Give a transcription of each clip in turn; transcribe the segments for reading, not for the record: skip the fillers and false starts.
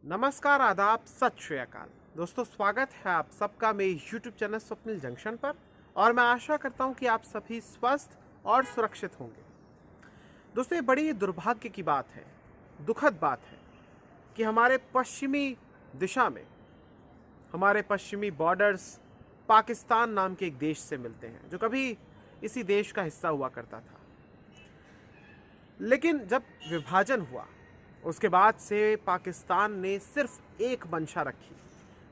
नमस्कार, आदाब, सत श्री अकाल। दोस्तों, स्वागत है आप सबका मेरे YouTube चैनल स्वप्निल जंक्शन पर। और मैं आशा करता हूं कि आप सभी स्वस्थ और सुरक्षित होंगे। दोस्तों, ये बड़ी दुर्भाग्य की बात है, दुखद बात है कि हमारे पश्चिमी दिशा में, हमारे पश्चिमी बॉर्डर्स पाकिस्तान नाम के एक देश से मिलते हैं जो कभी इसी देश का हिस्सा हुआ करता था। लेकिन जब विभाजन हुआ उसके बाद से पाकिस्तान ने सिर्फ एक मंशा रखी।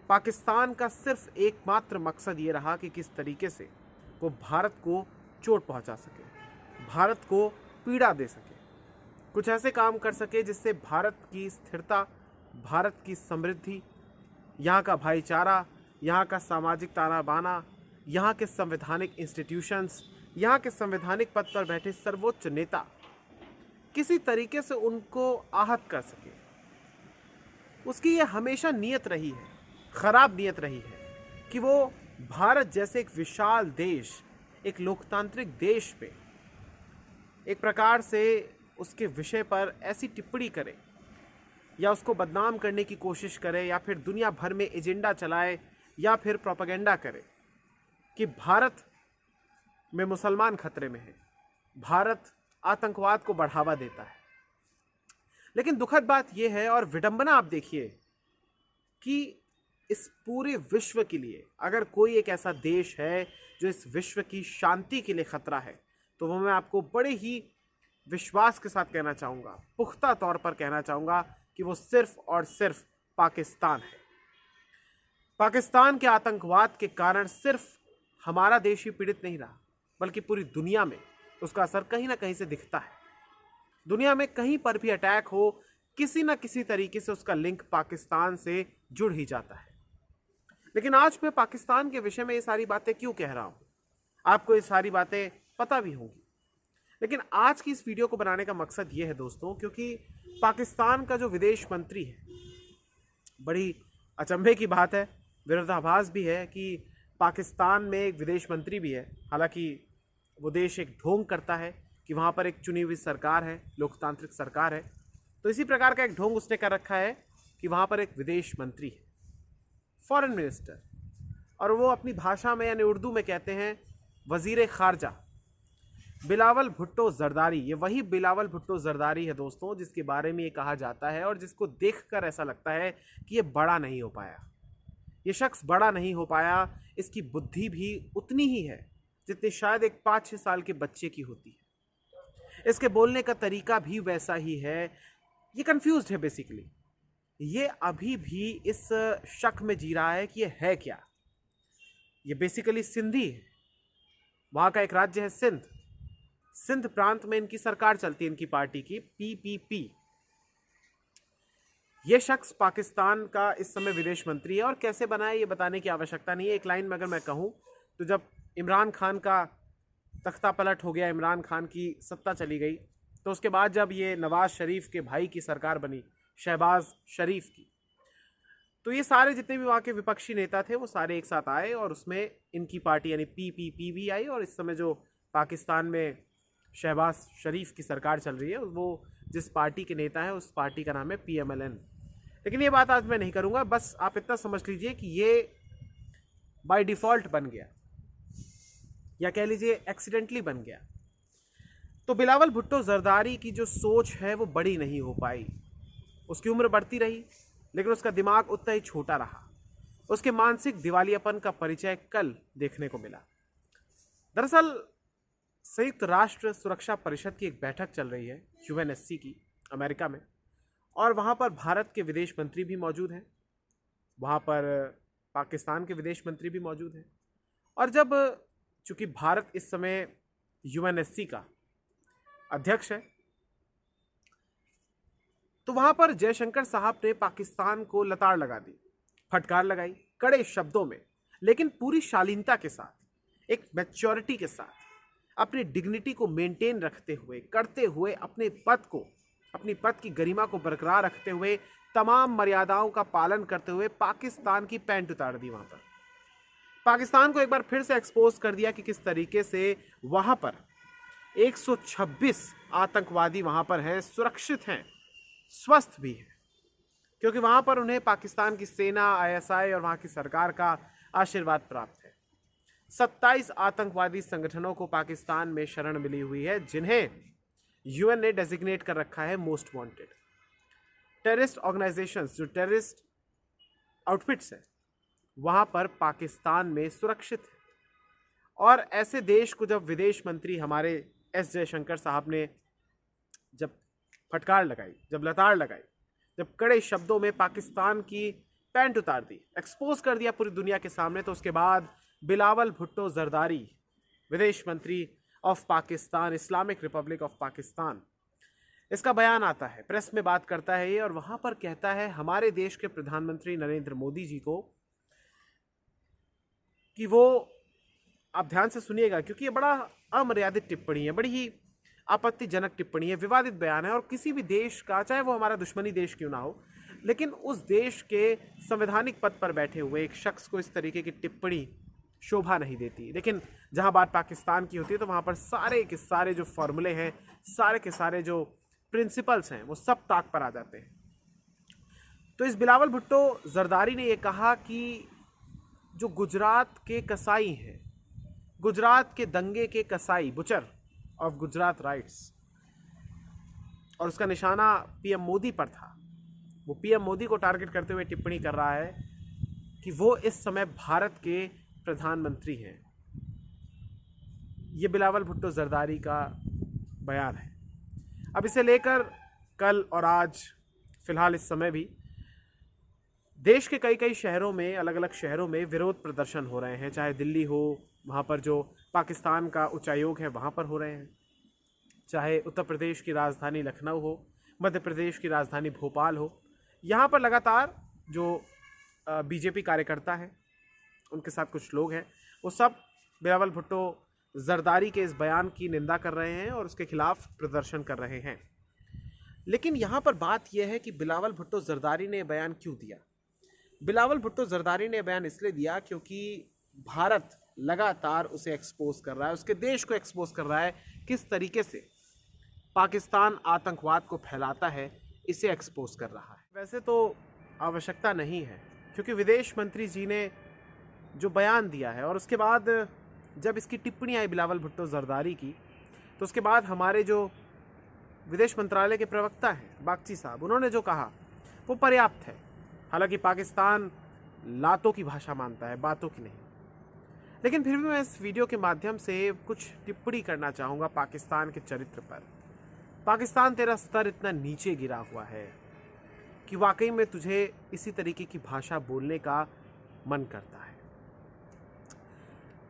पाकिस्तान का सिर्फ एकमात्र मकसद ये रहा कि किस तरीके से वो भारत को चोट पहुंचा सके, भारत को पीड़ा दे सके, कुछ ऐसे काम कर सके जिससे भारत की स्थिरता, भारत की समृद्धि, यहाँ का भाईचारा, यहाँ का सामाजिक ताना बाना, यहाँ के संवैधानिक इंस्टीट्यूशंस, यहाँ के संवैधानिक पद पर बैठे सर्वोच्च नेता किसी तरीके से उनको आहत कर सके। उसकी ये हमेशा नीयत रही है, खराब नीयत रही है कि वो भारत जैसे एक विशाल देश, एक लोकतांत्रिक देश पे एक प्रकार से उसके विषय पर ऐसी टिप्पणी करे या उसको बदनाम करने की कोशिश करे या फिर दुनिया भर में एजेंडा चलाए या फिर प्रोपेगेंडा करे कि भारत में मुसलमान खतरे में है, भारत आतंकवाद को बढ़ावा देता है। लेकिन दुखद बात यह है और विडंबना आप देखिए कि इस पूरे विश्व के लिए अगर कोई एक ऐसा देश है जो इस विश्व की शांति के लिए खतरा है, तो वो मैं आपको बड़े ही विश्वास के साथ कहना चाहूँगा, पुख्ता तौर पर कहना चाहूँगा कि वो सिर्फ और सिर्फ पाकिस्तान है। पाकिस्तान के आतंकवाद के कारण सिर्फ हमारा देश ही पीड़ित नहीं रहा, बल्कि पूरी दुनिया में उसका असर कहीं ना कहीं से दिखता है। दुनिया में कहीं पर भी अटैक हो, किसी ना किसी तरीके से उसका लिंक पाकिस्तान से जुड़ ही जाता है। लेकिन आज मैं पाकिस्तान के विषय में ये सारी बातें क्यों कह रहा हूं, आपको ये सारी बातें पता भी होंगी। लेकिन आज की इस वीडियो को बनाने का मकसद ये है दोस्तों, क्योंकि पाकिस्तान का जो विदेश मंत्री है, बड़ी अचंभे की बात है, विरोधाभास भी है कि पाकिस्तान में एक विदेश मंत्री भी है। हालांकि वो देश एक ढोंग करता है कि वहाँ पर एक चुनी हुई सरकार है, लोकतांत्रिक सरकार है, तो इसी प्रकार का एक ढोंग उसने कर रखा है कि वहाँ पर एक विदेश मंत्री है, फॉरेन मिनिस्टर, और वो अपनी भाषा में यानी उर्दू में कहते हैं वज़ीर ख़ारजा बिलावल भुट्टो ज़रदारी। ये वही बिलावल भुट्टो ज़रदारी है दोस्तों जिसके बारे में ये कहा जाता है और जिसको देखकर ऐसा लगता है कि ये बड़ा नहीं हो पाया, ये शख्स बड़ा नहीं हो पाया। इसकी बुद्धि भी उतनी ही है जितनी शायद एक 5-6 साल के बच्चे की होती है। इसके बोलने का तरीका भी वैसा ही है। ये कंफ्यूज्ड है बेसिकली। ये अभी भी इस शक में जी रहा है कि ये है क्या। ये बेसिकली सिंधी है, वहाँ का एक राज्य है सिंध। सिंध प्रांत में इनकी सरकार चलती है, इनकी पार्टी की PPP। ये शख्स पाकिस्तान का इस समय विदेश मंत्री है और कैसे बना है ये बताने की आवश्यकता नहीं है। एक लाइन में अगर मैं कहूँ तो जब इमरान खान का तख्ता पलट हो गया, इमरान खान की सत्ता चली गई, तो उसके बाद जब ये नवाज शरीफ के भाई की सरकार बनी, शहबाज शरीफ की, तो ये सारे जितने भी वहाँ के विपक्षी नेता थे वो सारे एक साथ आए और उसमें इनकी पार्टी यानी PPP भी आई। और इस समय जो पाकिस्तान में शहबाज शरीफ की सरकार चल रही है, वो जिस पार्टी के नेता है उस पार्टी का नाम है PMLN। लेकिन ये बात आज मैं नहीं करूँगा, बस आप इतना समझ लीजिए कि ये बाय डिफ़ॉल्ट बन गया या कह लीजिए एक्सीडेंटली बन गया। तो बिलावल भुट्टो ज़रदारी की जो सोच है वो बड़ी नहीं हो पाई। उसकी उम्र बढ़ती रही लेकिन उसका दिमाग उतना ही छोटा रहा। उसके मानसिक दिवालियापन का परिचय कल देखने को मिला। दरअसल संयुक्त राष्ट्र सुरक्षा परिषद की एक बैठक चल रही है, UNSC की, अमेरिका में, और वहाँ पर भारत के विदेश मंत्री भी मौजूद हैं, वहाँ पर पाकिस्तान के विदेश मंत्री भी मौजूद हैं। और जब चूँकि भारत इस समय UNSC का अध्यक्ष है, तो वहाँ पर जयशंकर साहब ने पाकिस्तान को लताड़ लगा दी, फटकार लगाई कड़े शब्दों में, लेकिन पूरी शालीनता के साथ, एक मैच्योरिटी के साथ, अपनी डिग्निटी को मेंटेन रखते हुए, करते हुए, अपने पद को, अपनी पद की गरिमा को बरकरार रखते हुए, तमाम मर्यादाओं का पालन करते हुए पाकिस्तान की पैंट उतार दी। वहाँ पर पाकिस्तान को एक बार फिर से एक्सपोज कर दिया कि किस तरीके से वहाँ पर 126 आतंकवादी वहाँ पर हैं, सुरक्षित हैं, स्वस्थ भी हैं। क्योंकि वहाँ पर उन्हें पाकिस्तान की सेना, आईएसआई और वहाँ की सरकार का आशीर्वाद प्राप्त है। 27 आतंकवादी संगठनों को पाकिस्तान में शरण मिली हुई है, जिन्हें यूएन ने डेजिग्नेट कर रखा है मोस्ट वांटेड। टेररिस्ट ऑर्गेनाइजेशंस, जो टेररिस्ट आउटफिट्स हैं, वहाँ पर पाकिस्तान में सुरक्षित है। और ऐसे देश को जब विदेश मंत्री हमारे एस जयशंकर साहब ने जब फटकार लगाई, जब लताड़ लगाई, जब कड़े शब्दों में पाकिस्तान की पैंट उतार दी, एक्सपोज कर दिया पूरी दुनिया के सामने, तो उसके बाद बिलावल भुट्टो जरदारी, विदेश मंत्री of Pakistan, Islamic Republic of Pakistan, इसका बयान आता है, प्रेस में बात करता है ये, और वहाँ पर कहता है हमारे देश के प्रधानमंत्री नरेंद्र मोदी जी को कि वो, आप ध्यान से सुनिएगा क्योंकि ये बड़ा अमर्यादित टिप्पणी है, बड़ी ही आपत्तिजनक टिप्पणी है, विवादित बयान है, और किसी भी देश का, चाहे वो हमारा दुश्मनी देश क्यों ना हो, लेकिन उस देश के संवैधानिक पद पर बैठे हुए एक शख्स को इस तरीके की टिप्पणी शोभा नहीं देती। लेकिन जहां बात पाकिस्तान की होती है तो वहां पर सारे के सारे जो फॉर्मूले हैं, सारे के सारे जो प्रिंसिपल्स हैं, वो सब ताक पर आ जाते हैं। तो इस बिलावल भुट्टो जरदारी ने यह कहा कि जो गुजरात के कसाई हैं, गुजरात के दंगे के कसाई, बुचर ऑफ गुजरात राइट्स, और उसका निशाना पीएम मोदी पर था, वो पीएम मोदी को टारगेट करते हुए टिप्पणी कर रहा है कि वो इस समय भारत के प्रधानमंत्री हैं। ये बिलावल भुट्टो जरदारी का बयान है। अब इसे लेकर कल और आज फिलहाल इस समय भी देश के कई कई शहरों में, अलग अलग शहरों में विरोध प्रदर्शन हो रहे हैं, चाहे दिल्ली हो, वहाँ पर जो पाकिस्तान का उच्चायोग है वहाँ पर हो रहे हैं, चाहे उत्तर प्रदेश की राजधानी लखनऊ हो, मध्य प्रदेश की राजधानी भोपाल हो, यहाँ पर लगातार जो बीजेपी कार्यकर्ता हैं, उनके साथ कुछ लोग हैं, वो सब बिलावल भुट्टो जरदारी के इस बयान की निंदा कर रहे हैं और उसके खिलाफ प्रदर्शन कर रहे हैं। लेकिन यहाँ पर बात यह है कि बिलावल भुट्टो जरदारी ने बयान क्यों दिया? बिलावल भुट्टो जरदारी ने बयान इसलिए दिया क्योंकि भारत लगातार उसे एक्सपोज कर रहा है, उसके देश को एक्सपोज कर रहा है, किस तरीके से पाकिस्तान आतंकवाद को फैलाता है, इसे एक्सपोज कर रहा है। वैसे तो आवश्यकता नहीं है, क्योंकि विदेश मंत्री जी ने जो बयान दिया है, और उसके बाद जब इसकी टिप्पणी आई बिलावल भुट्टो जरदारी की, तो उसके बाद हमारे जो विदेश मंत्रालय के प्रवक्ता हैं बागची साहब, उन्होंने जो कहा वो पर्याप्त है। हालांकि पाकिस्तान लातों की भाषा मानता है, बातों की नहीं, लेकिन फिर भी मैं इस वीडियो के माध्यम से कुछ टिप्पणी करना चाहूँगा पाकिस्तान के चरित्र पर। पाकिस्तान, तेरा स्तर इतना नीचे गिरा हुआ है कि वाकई में तुझे इसी तरीके की भाषा बोलने का मन करता है।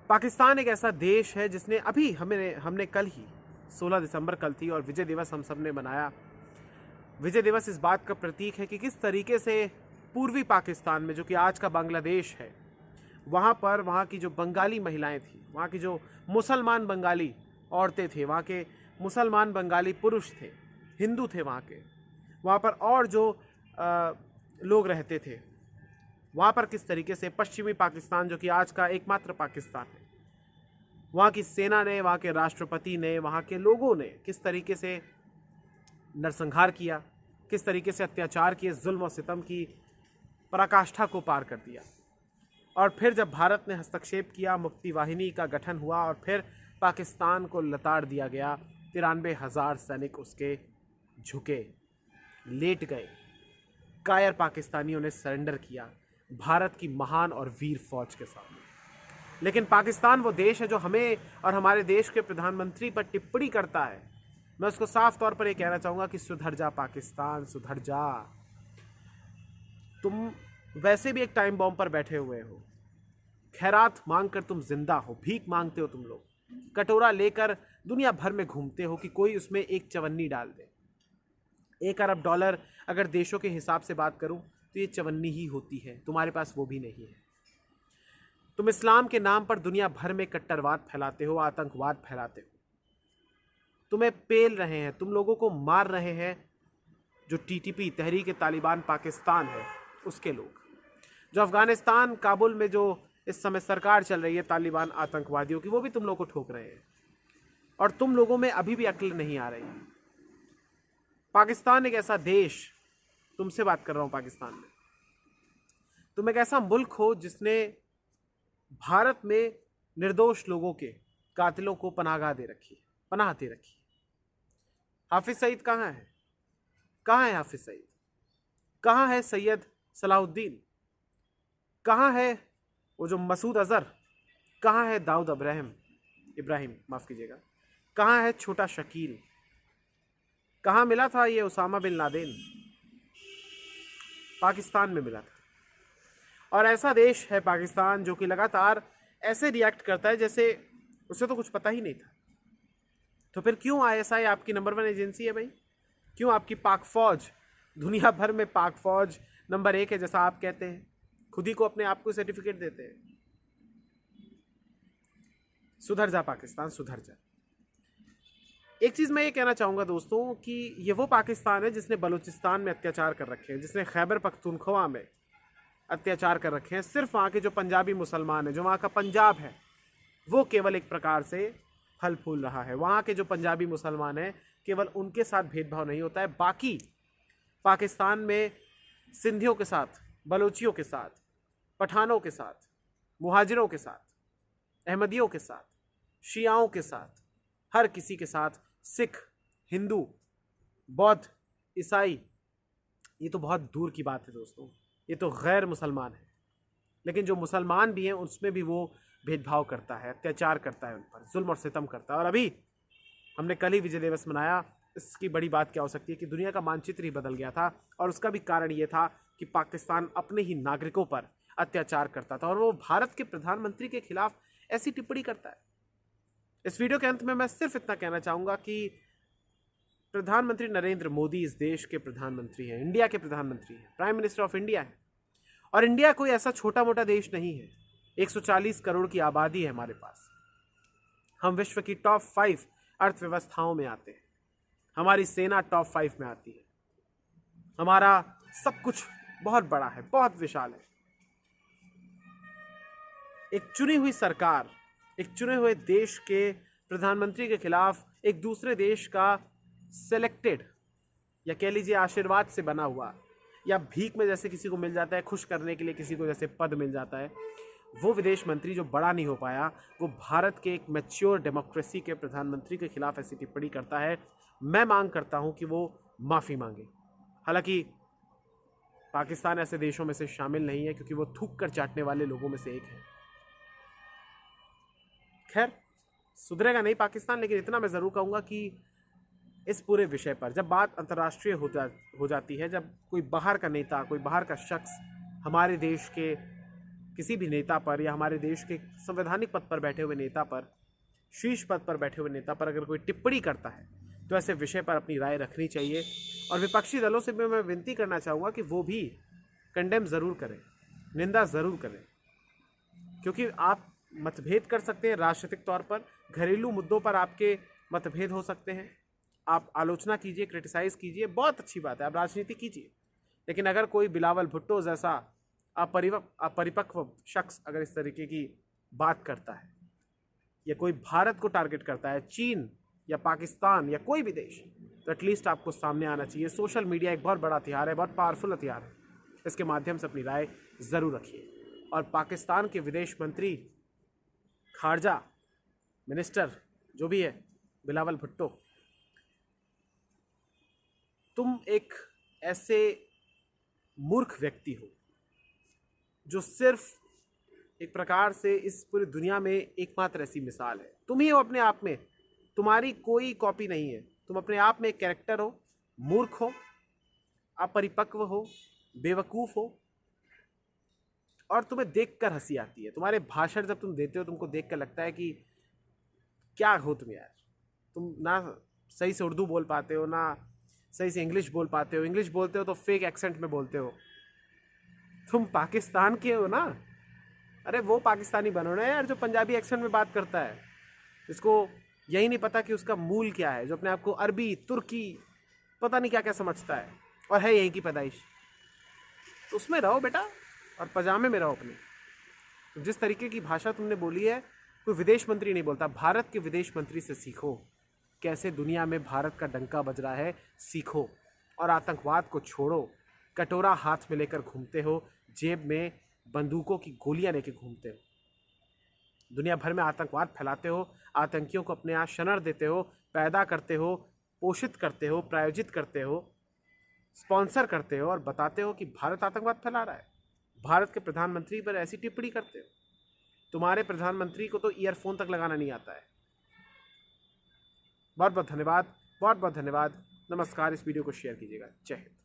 पाकिस्तान एक ऐसा देश है जिसने अभी हमने कल ही 16 दिसंबर कल थी, और विजय दिवस हम सब ने मनाया। विजय दिवस इस बात का प्रतीक है कि किस तरीके से पूर्वी पाकिस्तान में, जो कि आज का बांग्लादेश है, वहाँ पर वहाँ की जो बंगाली महिलाएं थी, वहाँ की जो मुसलमान बंगाली औरतें थे, वहाँ के मुसलमान बंगाली पुरुष थे, हिंदू थे वहाँ पर और जो लोग रहते थे, वहाँ पर किस तरीके से पश्चिमी पाकिस्तान, जो कि आज का एकमात्र पाकिस्तान है, वहाँ की सेना ने, वहाँ के राष्ट्रपति ने, वहाँ के लोगों ने किस तरीके से नरसंहार किया, किस तरीके से अत्याचार किए, जुल्म और सितम की पराकाष्ठा को पार कर दिया। और फिर जब भारत ने हस्तक्षेप किया, मुक्ति वाहिनी का गठन हुआ, और फिर पाकिस्तान को लताड़ दिया गया, 93,000 सैनिक उसके झुके, लेट गए, कायर पाकिस्तानियों ने सरेंडर किया भारत की महान और वीर फौज के सामने। लेकिन पाकिस्तान वो देश है जो हमें और हमारे देश के प्रधानमंत्री पर टिप्पणी करता है। मैं उसको साफ तौर पर ये कहना चाहूँगा कि सुधर जा पाकिस्तान, सुधर जा। तुम वैसे भी एक टाइम बॉम्ब पर बैठे हुए हो, खैरात मांगकर तुम जिंदा हो, भीख मांगते हो, तुम लोग कटोरा लेकर दुनिया भर में घूमते हो कि कोई उसमें एक चवन्नी डाल दे। 1 अरब डॉलर अगर देशों के हिसाब से बात करूं तो ये चवन्नी ही होती है, तुम्हारे पास वो भी नहीं है। तुम इस्लाम के नाम पर दुनिया भर में कट्टरवाद फैलाते हो, आतंकवाद फैलाते हो, तुम्हें पेल रहे हैं, तुम लोगों को मार रहे हैं जो टीटीपी, तहरीक तालिबान पाकिस्तान है, उसके लोग, जो अफगानिस्तान काबुल में जो इस समय सरकार चल रही है तालिबान आतंकवादियों की, वो भी तुम लोग को ठोक रहे हैं, और तुम लोगों में अभी भी अक्ल नहीं आ रही। पाकिस्तान एक ऐसा देश तुमसे बात कर रहा हूँ पाकिस्तान में। तुम एक ऐसा मुल्क हो जिसने भारत में निर्दोष लोगों के कातिलों को पनाह दे रखी है, पनाह दे रखी है। हाफिज सईद कहाँ है? कहाँ है हाफिज सईद? कहाँ है सैयद सलाहुद्दीन? कहाँ है वो जो मसूद अजहर? कहाँ है दाऊद इब्राहिम माफ कीजिएगा? कहाँ है छोटा शकील? कहाँ मिला था ये उसामा बिन लादेन? पाकिस्तान में मिला था। और ऐसा देश है पाकिस्तान जो कि लगातार ऐसे रिएक्ट करता है जैसे उसे तो कुछ पता ही नहीं था। तो फिर क्यों आईएसआई आपकी नंबर 1 एजेंसी है भाई? क्यों आपकी पाक फौज दुनिया भर में पाक फौज नंबर 1 है जैसा आप कहते हैं, खुद ही को अपने आप को सर्टिफिकेट देते हैं? सुधर जा पाकिस्तान, सुधर जा। एक चीज़ मैं ये कहना चाहूँगा दोस्तों कि ये वो पाकिस्तान है जिसने बलूचिस्तान में अत्याचार कर रखे हैं, जिसने खैबर पख्तूनख्वा में अत्याचार कर रखे हैं। सिर्फ वहाँ के जो पंजाबी मुसलमान हैं, जो वहाँ का पंजाब है, वो केवल एक प्रकार से फल फूल रहा है। वहाँ के जो पंजाबी मुसलमान हैं, केवल उनके साथ भेदभाव नहीं होता है, बाकी पाकिस्तान में सिंधियों के साथ, बलोचियों के साथ, पठानों के साथ, मुहाजिरों के साथ, अहमदियों के साथ, शियाओं के साथ, हर किसी के साथ, सिख, हिंदू, बौद्ध, ईसाई, ये तो बहुत दूर की बात है दोस्तों, ये तो गैर मुसलमान है। लेकिन जो मुसलमान भी हैं उसमें भी वो भेदभाव करता है, अत्याचार करता है, उन पर जुल्म और सितम करता है। और अभी हमने कल ही विजय दिवस मनाया। इसकी बड़ी बात क्या हो सकती है कि दुनिया का मानचित्र ही बदल गया था, और उसका भी कारण ये था कि पाकिस्तान अपने ही नागरिकों पर अत्याचार करता था, और वो भारत के प्रधानमंत्री के खिलाफ ऐसी टिप्पणी करता है। इस वीडियो के अंत में मैं सिर्फ इतना कहना चाहूँगा कि प्रधानमंत्री नरेंद्र मोदी इस देश के प्रधानमंत्री हैं, इंडिया के प्रधानमंत्री हैं, प्राइम मिनिस्टर ऑफ इंडिया है। और इंडिया कोई ऐसा छोटा मोटा देश नहीं है। 140 करोड़ की आबादी है हमारे पास। हम विश्व की टॉप 5 अर्थव्यवस्थाओं में आते हैं। हमारी सेना टॉप 5 में आती है। हमारा सब कुछ बहुत बड़ा है, बहुत विशाल है। एक चुनी हुई सरकार, एक चुने हुए देश के प्रधानमंत्री के खिलाफ एक दूसरे देश का सेलेक्टेड, या कह लीजिए आशीर्वाद से बना हुआ, या भीख में जैसे किसी को मिल जाता है खुश करने के लिए, किसी को जैसे पद मिल जाता है, वो विदेश मंत्री जो बड़ा नहीं हो पाया, वो भारत के एक मैच्योर डेमोक्रेसी के प्रधानमंत्री के खिलाफ ऐसी टिप्पणी करता है। मैं मांग करता हूं कि वो माफ़ी मांगे। हालांकि पाकिस्तान ऐसे देशों में से शामिल नहीं है क्योंकि वो थूक कर चाटने वाले लोगों में से एक है। खैर, सुधरेगा नहीं पाकिस्तान, लेकिन इतना मैं ज़रूर कहूँगा कि इस पूरे विषय पर जब बात अंतर्राष्ट्रीय हो जाती है, जब कोई बाहर का नेता, कोई बाहर का शख्स हमारे देश के किसी भी नेता पर, या हमारे देश के संवैधानिक पद पर बैठे हुए नेता पर, शीर्ष पद पर बैठे हुए नेता पर अगर कोई टिप्पणी करता है, तो ऐसे विषय पर अपनी राय रखनी चाहिए। और विपक्षी दलों से भी मैं विनती करना चाहूँगा कि वो भी कंडेम ज़रूर करें, निंदा ज़रूर करें, क्योंकि आप मतभेद कर सकते हैं राजनीतिक तौर पर, घरेलू मुद्दों पर आपके मतभेद हो सकते हैं, आप आलोचना कीजिए, क्रिटिसाइज़ कीजिए, बहुत अच्छी बात है, आप राजनीति कीजिए। लेकिन अगर कोई बिलावल भुट्टो जैसा अपरिपक्व शख्स अगर इस तरीके की बात करता है, या कोई भारत को टारगेट करता है, चीन या पाकिस्तान या कोई भी देश, तो एटलीस्ट आपको सामने आना चाहिए। सोशल मीडिया एक बहुत बड़ा हथियार है, बहुत पावरफुल हथियार है, इसके माध्यम से अपनी राय ज़रूर रखिए। और पाकिस्तान के विदेश मंत्री, खारजा मिनिस्टर जो भी है, बिलावल भुट्टो, तुम एक ऐसे मूर्ख व्यक्ति हो जो सिर्फ एक प्रकार से इस पूरी दुनिया में एकमात्र ऐसी मिसाल है। तुम ही हो अपने आप में, तुम्हारी कोई कॉपी नहीं है। तुम अपने आप में एक कैरेक्टर हो, मूर्ख हो, अपरिपक्व हो, बेवकूफ़ हो, और तुम्हें देखकर हंसी आती है। तुम्हारे भाषण जब तुम देते हो, तुमको देखकर लगता है कि क्या हो तुम यार, तुम ना सही से उर्दू बोल पाते हो, ना सही से इंग्लिश बोल पाते हो, इंग्लिश बोलते हो तो फेक एक्सेंट में बोलते हो। तुम पाकिस्तान के हो ना? अरे वो पाकिस्तानी बनो ना यार जो पंजाबी एक्सेंट में बात करता है, इसको यही नहीं पता कि उसका मूल क्या है, जो अपने आप को अरबी, तुर्की, पता नहीं क्या क्या समझता है, और है यहीं की पैदाइश। तो उसमें रहो बेटा, और पजामे में रहो अपने। जिस तरीके की भाषा तुमने बोली है, कोई विदेश मंत्री नहीं बोलता। भारत के विदेश मंत्री से सीखो, कैसे दुनिया में भारत का डंका बज रहा है, सीखो, और आतंकवाद को छोड़ो। कटोरा हाथ में लेकर घूमते हो, जेब में बंदूकों की गोलियां लेकर घूमते हो, दुनिया भर में आतंकवाद फैलाते हो, आतंकियों को अपने यहाँ शरण देते हो, पैदा करते हो, पोषित करते हो, प्रायोजित करते हो, स्पॉन्सर करते हो और बताते हो कि भारत आतंकवाद फैला रहा है। भारत के प्रधानमंत्री पर ऐसी टिप्पणी करते हो। तुम्हारे प्रधानमंत्री को तो ईयरफोन तक लगाना नहीं आता है। बहुत बहुत धन्यवाद, बहुत बहुत धन्यवाद। नमस्कार। इस वीडियो को शेयर कीजिएगा। जय हिंद।